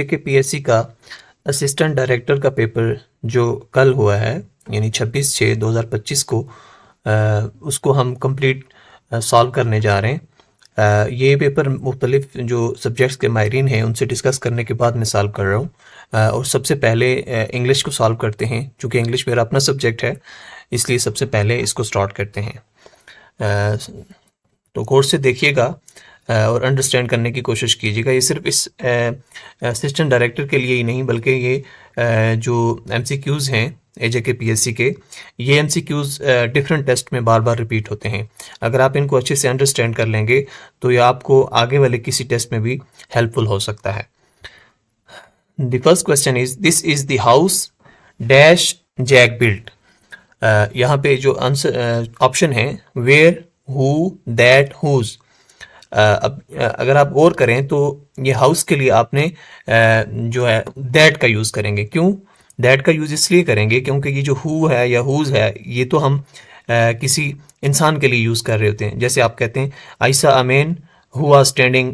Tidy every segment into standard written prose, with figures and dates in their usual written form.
के पीएससी का assistant director का पेपर जो कल हुआ है यानी 26/6/2025 को उसको हम कंप्लीट सॉल्व करने जा रहे हैं। ये पेपर मुख्तलिफ जो सब्जेक्ट्स के माहिरीन हैं उनसे डिस्कस करने के बाद मैं सॉल्व कर रहा हूँ। और सबसे पहले इंग्लिश को सॉल्व करते हैं। चूँकि इंग्लिश मेरा अपना सब्जेक्ट है इसलिए सबसे पहले इसको स्टार्ट करते हैं। तो गौर से देखिएगा और अंडरस्टैंड करने की कोशिश कीजिएगा। ये सिर्फ इस असिस्टेंट डायरेक्टर के लिए ही नहीं बल्कि ये जो एमसीक्यूज़ हैं एजेके पीएससी के, ये एमसीक्यूज़ डिफरेंट टेस्ट में बार बार रिपीट होते हैं। अगर आप इनको अच्छे से अंडरस्टैंड कर लेंगे तो ये आपको आगे वाले किसी टेस्ट में भी हेल्पफुल हो सकता है। The first question is this is the house dash jack built. यहाँ पे जो आंसर ऑप्शन है वेयर, हु, दैट, हुज। अब अगर आप गौर करें तो ये हाउस के लिए आपने जो है दैट का यूज़ करेंगे। क्यों दैट का यूज़ इसलिए करेंगे क्योंकि ये जो हु है या हुज है ये तो हम किसी इंसान के लिए यूज़ कर रहे होते हैं। जैसे आप कहते हैं I saw a man who are standing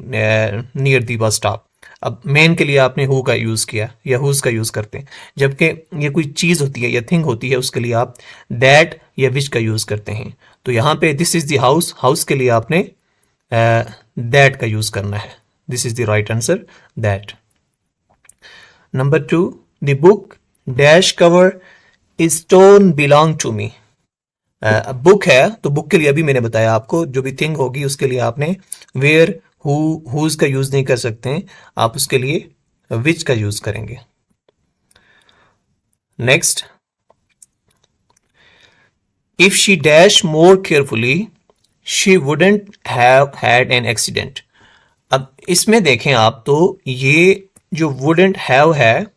near the bus stop. अब मैन के लिए आपने हु का यूज़ किया या हुज का यूज़ करते हैं, जबकि ये कोई चीज़ होती है या थिंग होती है उसके लिए आप दैट या विच का यूज़ करते हैं। तो यहाँ पे this is the house, house के लिए आपने दैट का यूज़ करना है। This is the right answer, that. Number 2, the book dash cover is stone belong to me. Book है तो बुक के लिए अभी मैंने बताया आपको जो भी थिंग होगी उसके लिए आपने वेयर, हुज का यूज नहीं कर सकते हैं, आप उसके लिए विच का यूज करेंगे। Next, if she dash more carefully she wouldn't have had an accident. अब इसमें देखें आप तो ये जो वुडेंट हैव है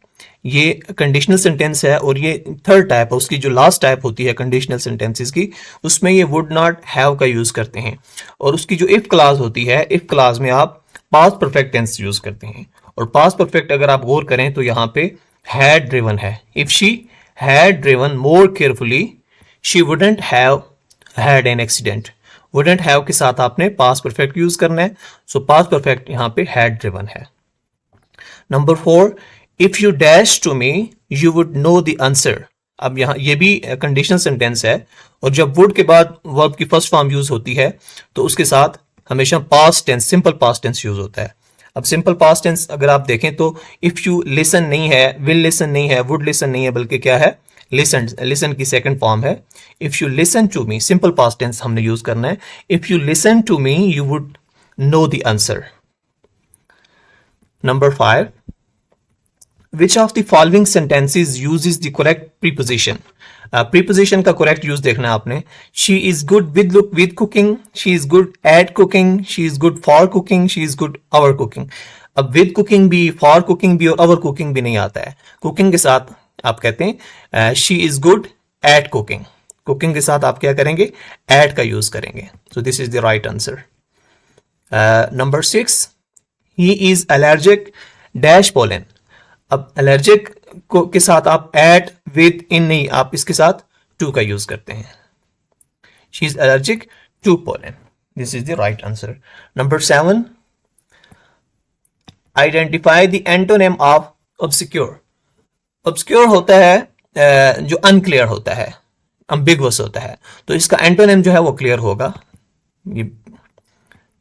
ये कंडीशनल सेंटेंस है और ये थर्ड टाइप है। उसकी जो लास्ट टाइप होती है कंडीशनल सेंटेंसेस की उसमें ये वुड नॉट हैव का यूज करते हैं। और उसकी जो इफ क्लास होती है, इफ क्लास में आप पास्ट परफेक्ट टेंस यूज करते हैं। और पास्ट परफेक्ट अगर आप गौर करें तो यहाँ पे हैड ड्रिवन है। If she had driven more carefully she wouldn't have had an accident. Wouldn't have के साथ आपने पास्ट परफेक्ट यूज करना है, सो पास्ट परफेक्ट यहाँ पे हैड ड्रिवन है। Number 4, if you dash to me you would know the answer. अब यहाँ ये भी कंडीशनल सेंटेंस है और जब वुड के बाद वर्ब की फर्स्ट फॉर्म यूज होती है तो उसके साथ हमेशा past tense, simple past tense use होता है। अब सिंपल पास्ट टेंस अगर आप देखें तो इफ यू लिसन नहीं है, विल लिसन नहीं है, वुड लिसन नहीं है, बल्कि क्या है लिसन। लिसन की सेकंड फॉर्म है। If you listen to me, simple past tense हमने यूज करना है। If you listen to me you would know the answer. Number 5, which of the following sentences uses the correct preposition? Preposition का correct use देखना है आपने। She is good with cooking, she is good at cooking, she is good for cooking, she is good our cooking। अब with cooking भी, for cooking भी और our cooking भी नहीं आता है। cooking के साथ आप कहते हैं she is good at cooking। cooking के साथ आप क्या करेंगे, at का use करेंगे। So this is the right answer। Number 6, he is allergic dash pollen। अब एलर्जिक को के साथ आप एट, विद, इन नहीं, आप इसके साथ टू का यूज करते हैं। She is allergic to pollen. This is the right answer. Number 7, identify the antonym of obscure. Obscure होता है जो अनक्लियर होता है, अम्बिगुअस होता है, तो इसका एंटोनिम जो है वो क्लियर होगा। ये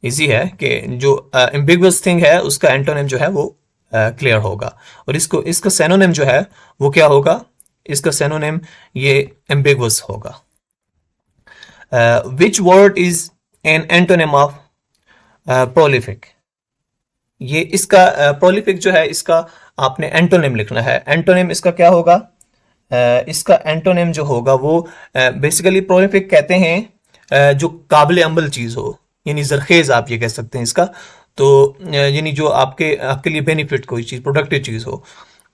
इजी है कि जो एम्बिगुअस थिंग है उसका एंटोनिम जो है वो क्लियर होगा। और इसका सेनोनिम जो है वो क्या होगा, इसका सेनोनिम ये एम्बिगुअस होगा। विच word is an antonym of prolific. ये इसका प्रोलिफिक जो है इसका आपने एंटोनिम लिखना है। एंटोनिम इसका क्या होगा, इसका एंटोनिम जो होगा वो बेसिकली प्रोलिफिक कहते हैं जो काबिल अमल चीज हो, यानी जरखेज आप ये कह सकते हैं इसका। तो यानी जो आपके लिए बेनिफिट कोई चीज़, प्रोडक्टिव चीज़ हो।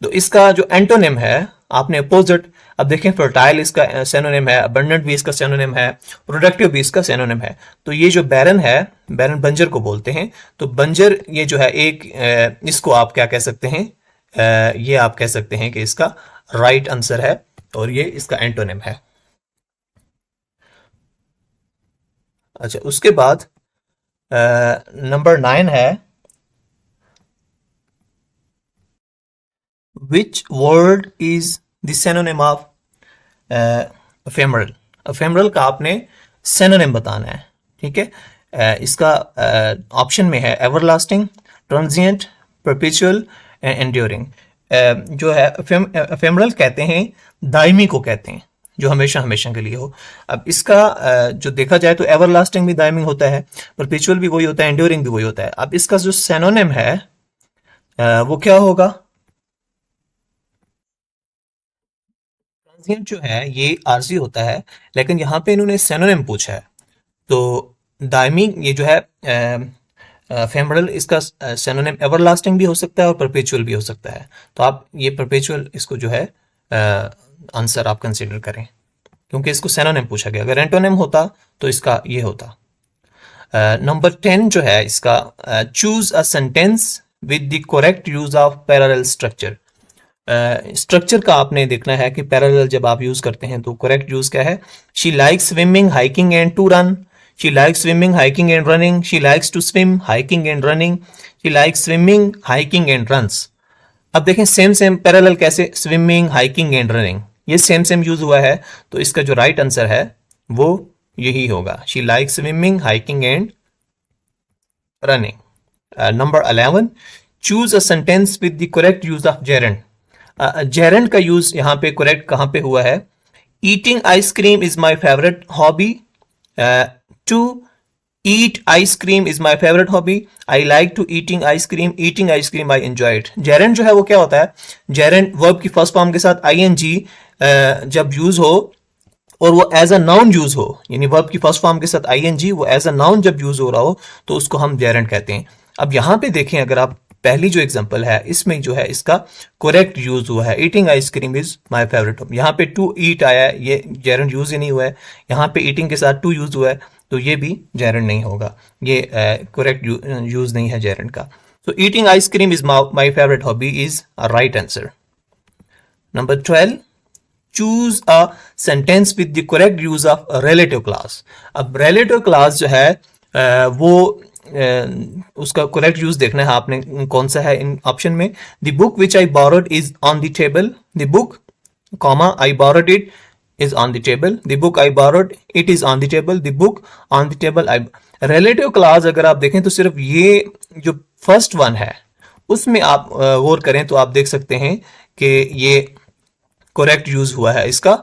तो इसका जो एंटोनिम है आपने अपोजिट, अब देखें फर्टाइल इसका सेनोनिम है, अबंडेंट भी इसका सेनोनिम है, प्रोडक्टिव भी इसका सेनोनिम है। तो ये जो बैरन है, बैरन बंजर को बोलते हैं। तो बंजर ये जो है एक इसको आप क्या कह सकते हैं, ये आप कह सकते हैं कि इसका राइट आंसर है और ये इसका एंटोनिम है। अच्छा, उसके बाद नंबर 9 है which word is the synonym of ephemeral? Ephemeral का आपने सिनोनिम बताना है, ठीक है। इसका ऑप्शन में है everlasting, transient, perpetual and enduring. जो है एफेमरल कहते हैं दायमी को कहते हैं, जो हमेशा हमेशा के लिए हो। अब इसका जो देखा जाए तो एवरलास्टिंग भी दायमी होता है, परपेचुअल भी वही होता है, एंड्योरिंग भी वही होता है। अब इसका जो सिनोनिम है वो क्या होगा? ट्रांजिएंट जो है ये आरजी होता है, लेकिन यहाँ पे इन्होंने सिनोनिम पूछा है, तो दायमी ये जो है फेमरल, इसका सिनोनिम एवरलास्टिंग भी हो सकता है और परपेचुअल भी हो सकता है। तो आप ये परपेचुअल इसको जो है आंसर आप कंसीडर करें, क्योंकि इसको सिनोनिम पूछा गया। अगर एंटोनिम होता तो इसका ये होता। नंबर 10 जो है इसका, choose a sentence with the correct use of parallel structure. Structure का आपने देखना है कि पैरेलल जब आप यूज करते हैं तो करेक्ट यूज क्या है। She likes swimming, hiking and to run. She likes swimming, hiking and running. She likes to swim, hiking and running. She likes swimming, hiking and runs. अब देखें सेम सेम पैरेलल कैसे, swimming, hiking and running, ये same same use हुआ है, तो इसका जो right answer है वो यही होगा, she likes swimming, hiking and running. Number 11, choose a sentence with the correct use of gerund. Gerund का यूज यहाँ पे करेक्ट कहाँ पे हुआ है? Eating ice cream is my favourite hobby, to eat ice cream is my favourite hobby, I like to eating ice cream I enjoy it. Gerund जो है वो क्या होता है? जेरेंट वर्ब की फर्स्ट फॉर्म के साथ आईएनजी जब यूज हो और वो एज अ नाउन यूज हो, यानी वर्ब की फर्स्ट फॉर्म के साथ आईएनजी वो एज अ नाउन जब यूज हो रहा हो तो उसको हम जेरेंट कहते हैं। अब यहां पे देखें, अगर आप पहली जो एग्जांपल है इसमें जो है इसका करेक्ट यूज हुआ है, eating ice cream is my favourite. यहाँ पे टू ईट आया है, ये जेरेंट यूज ही नहीं हुआ है। यहाँ पे ईटिंग के साथ टू यूज हुआ है, तो ये भी जेरेंट नहीं होगा, ये करेक्ट यूज नहीं है जेरेंट का। So eating ice cream is my favourite hobby is a right answer. Number 12, choose a sentence with the correct use of relative clause. अब रिलेटिव क्लास जो है वो उसका करेक्ट यूज देखना है आपने कौन सा है इन ऑप्शन में। The book which I borrowed is on the table, the book comma I borrowed it is on the table, the book I borrowed it is on the table, the book on the table I। Relative class अगर आप देखें तो सिर्फ ये जो first one है उसमें आप गौर करें तो आप देख सकते हैं कि ये करेक्ट यूज हुआ है इसका।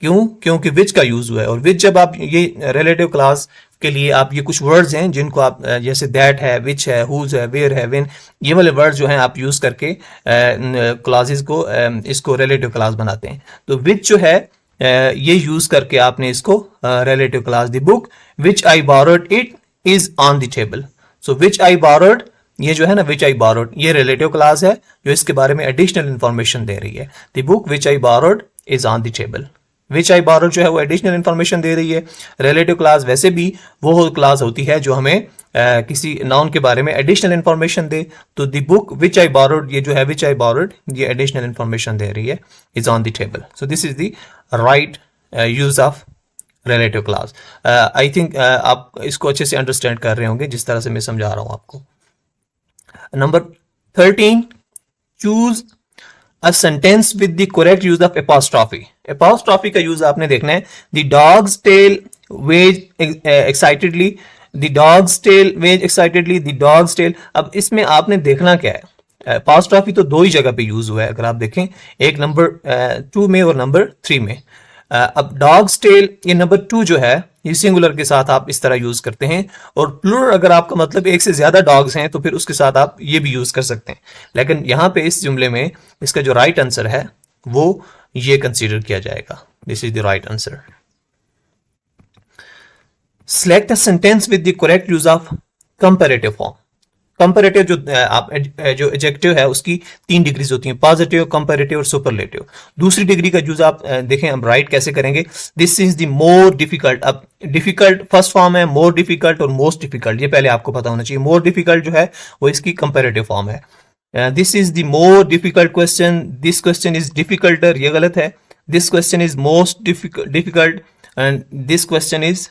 क्यों? क्योंकि विच का यूज हुआ है, और विच जब आप ये रिलेटिव क्लास के लिए आप ये कुछ वर्ड्स हैं जिनको आप जैसे दैट है, विच है, हुज है, वेयर है, व्हेन, ये वाले वर्ड्स जो हैं आप यूज करके क्लासेस को इसको रिलेटिव क्लास बनाते हैं। तो विच जो है ये यूज करके आपने इसको relative class, the book which I borrowed it is on the table. So which I borrowed, ये जो है ना विच आई बोरोड, ये रिलेटिव क्लास है जो इसके बारे में एडिशनल इंफॉर्मेशन दे रही है। The book which I borrowed is on the table, which I borrowed जो है वो एडिशनल इंफॉर्मेशन दे रही है। रिलेटिव क्लास वैसे भी वो क्लास होती है जो हमें किसी नाउन के बारे में एडिशनल इंफॉर्मेशन दे। तो the book which I borrowed, ये जो है विच आई बोरोड, ये एडिशनल इंफॉर्मेशन दे रही है, is on the table. So this is the right use of relative class. I think आप इसको अच्छे से अंडरस्टैंड कर रहे होंगे जिस तरह से मैं समझा रहा हूं आपको। Number 13, choose a sentence with the correct use of apostrophe. Apostrophe का यूज आपने देखना है। The dog's tail wags excitedly, the dog's tail wags excitedly, the dog's tail. अब इसमें आपने देखना क्या है, एपॉस्ट्रॉफी तो दो ही जगह पे यूज हुआ है अगर आप देखें, एक नंबर 2 में और नंबर 3 में। अब डॉग्स टेल, ये नंबर 2 जो है ये सिंगुलर के साथ आप इस तरह यूज करते हैं, और प्लूरल अगर आपका मतलब एक से ज्यादा डॉग्स हैं तो फिर उसके साथ आप ये भी यूज कर सकते हैं। लेकिन यहां पे इस जुमले में इसका जो राइट आंसर है वो ये कंसीडर किया जाएगा, this is the right answer. Select a sentence with the correct use of comparative form. Comparative जो एडजेक्टिव है उसकी 3 डिग्रीज होती हैं, पॉजिटिव, कंपैरेटिव और सुपरलेटिव। दूसरी डिग्री का यूज आप देखें हम राइट कैसे करेंगे। This is the more difficult. अब डिफिकल्ट फर्स्ट फॉर्म है, मोर डिफिकल्ट और मोस्ट डिफिकल्ट, ये पहले आपको पता होना चाहिए। मोर डिफिकल्ट जो है वो इसकी कंपैरेटिव फॉर्म है। This is the more difficult question, this question is difficulter, ये गलत है। This question is most difficult and this question is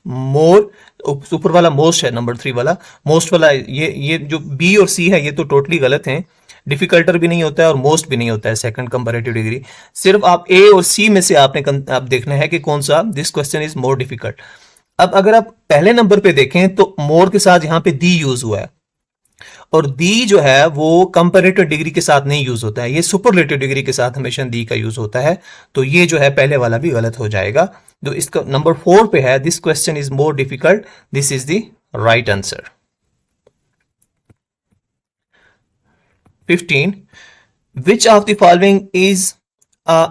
more, ऊपर वाला मोस्ट है, नंबर 3 वाला मोस्ट वाला, ये जो बी और सी है ये तो टोटली गलत हैं। डिफिकल्टर भी नहीं होता है और मोस्ट भी नहीं होता है सेकंड कंपैरेटिव डिग्री। सिर्फ आप ए और सी में से आपने आप देखना है कि कौन सा this question is more difficult. अब अगर आप पहले नंबर पे देखें तो मोर के साथ यहां पे दी यूज हुआ है, और दी जो है वो कंपैरेटिव डिग्री के साथ नहीं यूज होता है, ये सुपरलेटिव डिग्री के साथ हमेशा दी का यूज होता है। तो ये जो है पहले वाला भी गलत हो जाएगा। तो इसका नंबर 4 पे है this question is more difficult, this is the right answer. 15 which of the following is a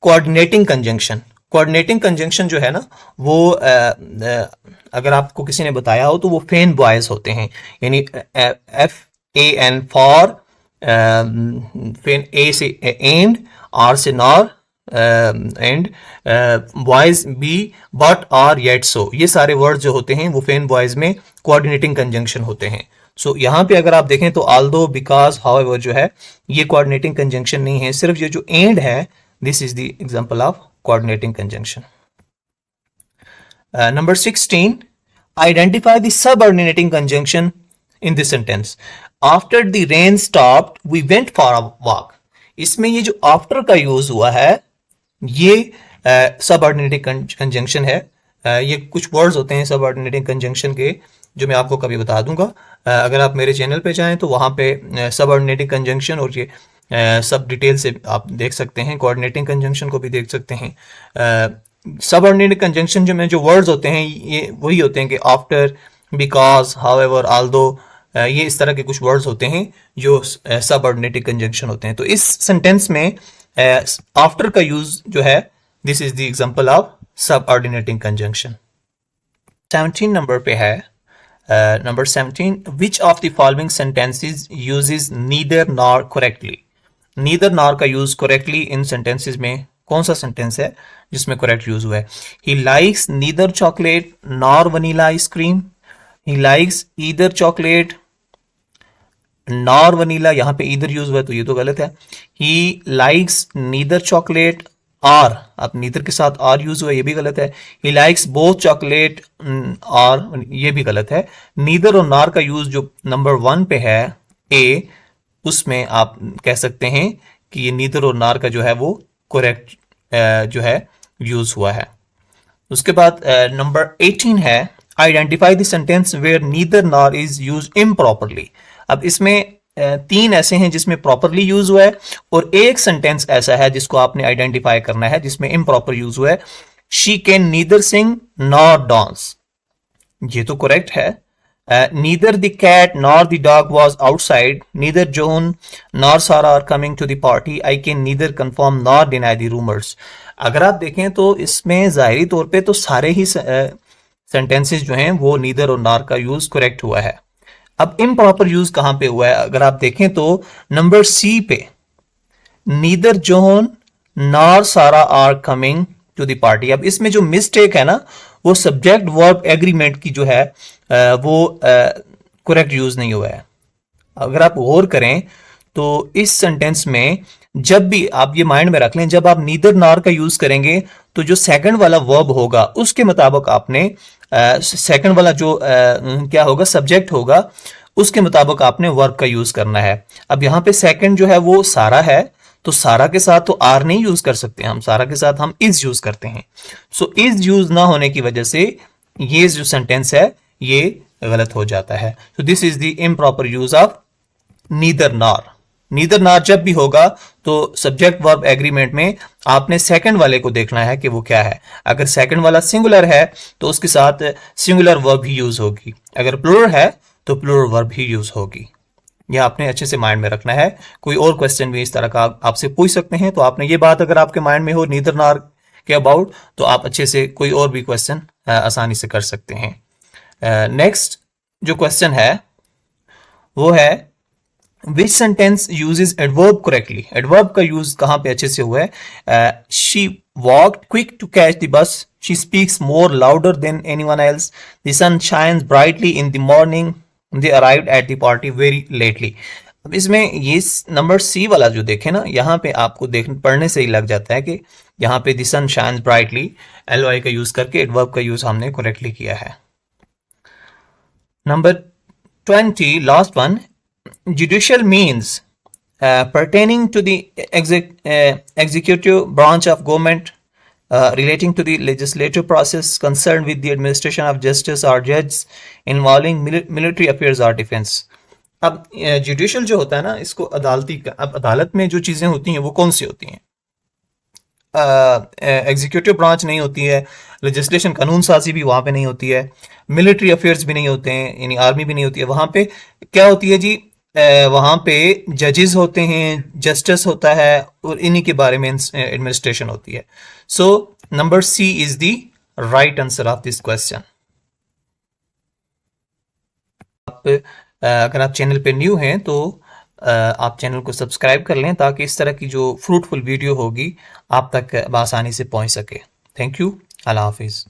coordinating conjunction. Coordinating conjunction जो है ना वो अगर आपको किसी ने बताया हो तो वो फेन बॉयज होते हैं, यानी FAN फॉर, फेन ए से एंड, आर से nor, and boys B, but, और, येट, सो, ये सारे वर्ड जो होते हैं वो फेन बॉयज में कोऑर्डिनेटिंग कंजंक्शन होते हैं। सो यहाँ पे अगर आप देखें तो ऑल्दो, बिकॉज, हाउएवर जो है ये कोऑर्डिनेटिंग कंजंक्शन नहीं है, सिर्फ ये जो एंड है this is the example of coordinating conjunction. Number 16, identify the subordinating conjunction in this sentence. After the rain stopped, we went for a walk. इसमें ये जो after का यूज हुआ है ये subordinating conjunction है। ये कुछ वर्ड्स होते हैं subordinating conjunction के जो मैं आपको कभी बता दूंगा। अगर आप मेरे चैनल पे जाएं तो वहां पे subordinating conjunction और ये सब डिटेल से आप देख सकते हैं, कोऑर्डिनेटिंग कंजंक्शन को भी देख सकते हैं। सबऑर्डिनेट कंजंक्शन जो में जो वर्ड्स होते हैं ये वही होते हैं कि आफ्टर, बिकॉज, हाउएवर, ऑल्दो, ये इस तरह के कुछ वर्ड्स होते हैं जो सबऑर्डिनेटिंग कंजंक्शन होते हैं। तो इस सेंटेंस में आफ्टर का यूज जो है this is the example of subordinating conjunction. 17 number पे है, number 17, which of the following sentences uses neither nor correctly. Neither nor का यूज करेक्टली इन सेंटेंसेस में कौन सा सेंटेंस है जिसमें करेक्ट यूज हुआ है? He likes neither chocolate nor vanilla ice cream. He likes either chocolate nor vanilla, यहां पे ईदर यूज हुआ है तो ये तो गलत है। ही लाइक्स नीदर चॉकलेट और, अब नीदर के साथ और यूज हुआ ये भी गलत है। ही लाइक्स बोथ चॉकलेट और, ये भी गलत है। नीदर और नॉर का यूज जो नंबर 1 पे है ए, उसमें आप कह सकते हैं कि ये नीदर और नार का जो है वो करेक्ट जो है यूज हुआ है। उसके बाद नंबर 18 है, identify the sentence where neither nor is use improperly. अब इसमें 3 ऐसे हैं जिसमें प्रॉपरली यूज हुआ है और एक सेंटेंस ऐसा है जिसको आपने आइडेंटिफाई करना है जिसमें इम्प्रॉपर यूज हुआ है। She can neither sing nor dance, ये तो करेक्ट है। Neither the cat nor the dog was outside. Neither John nor Sarah are coming to the party. I can neither confirm nor deny the rumors. अगर आप देखें तो इसमें जाहिरी तौर पे तो सारे ही सेंटेंसेस जो हैं वो नीदर और नॉर का यूज करेक्ट हुआ है। अब इम्प्रॉपर यूज कहां पे हुआ है? अगर आप देखें तो नंबर सी पे, neither John nor Sara are coming to the party. अब इसमें जो मिस्टेक है ना वो सब्जेक्ट वर्ब एग्रीमेंट की जो है वो करेक्ट यूज नहीं हुआ है। अगर आप गौर करें तो इस सेंटेंस में जब भी आप ये माइंड में रख लें, जब आप नीदर नॉर का यूज करेंगे तो जो सेकंड वाला वर्ब होगा उसके मुताबिक आपने सेकंड वाला जो क्या होगा, सब्जेक्ट होगा, उसके मुताबिक आपने वर्ब का यूज करना है। अब यहाँ पे सेकंड जो है वो सारा है तो सारा के साथ तो आर नहीं यूज कर सकते हम, सारा के साथ हम इज यूज करते हैं। सो इज यूज ना होने की वजह से ये जो सेंटेंस है ये गलत हो जाता है। So this is the improper use of neither nor. Neither nor जब भी होगा तो सब्जेक्ट वर्ब एग्रीमेंट में आपने सेकंड वाले को देखना है कि वो क्या है। अगर सेकंड वाला सिंगुलर है तो उसके साथ सिंगुलर वर्ब ही यूज होगी, अगर प्लूरल है तो प्लूरल वर्ब ही यूज होगी। यह आपने अच्छे से माइंड में रखना है। कोई और क्वेश्चन भी इस तरह का आपसे पूछ सकते हैं तो आपने ये बात अगर आपके माइंड में हो नीदर नॉर के अबाउट तो आप अच्छे से कोई और भी क्वेश्चन आसानी से कर सकते हैं। नेक्स्ट जो क्वेश्चन है वो है which sentence uses adverb correctly. Adverb का यूज कहां पे अच्छे से हुआ है? She walked quick to catch the bus, she speaks more louder than anyone else, the sun shines brightly in the morning, they arrived at the party very lately. अब इसमें ये नंबर सी वाला जो देखे ना, यहाँ पे आपको पढ़ने से ही लग जाता है कि यहाँ पे the sun shines brightly LY का यूज करके एडवर्ब का यूज हमने करेक्टली किया है। Number 20 last one, judicial means pertaining to the executive branch of government, relating to the legislative process concerned with the administration of justice or judges involving military affairs or defense. अब judicial जो होता है ना, इसको अब अदालत में जो चीज़ें होती हैं वो कौन सी होती हैं? एग्जीक्यूटिव ब्रांच नहीं होती है, लेजिस्लेशन कानून साजी भी वहाँ पे नहीं होती है, मिलिट्री अफेयर्स भी नहीं होते हैं, यानी आर्मी भी नहीं होती है। वहाँ पे क्या होती है जी? वहाँ पे जजेस होते हैं, जस्टिस होता है, और इन्हीं के बारे में एडमिनिस्ट्रेशन होती है। So number C is the right answer of this question. अगर आप चैनल पे न्यू हैं तो आप चैनल को सब्सक्राइब कर लें ताकि इस तरह की जो फ्रूटफुल वीडियो होगी आप तक आसानी से पहुंच सके। Thank you. अल्लाह हाफिज़।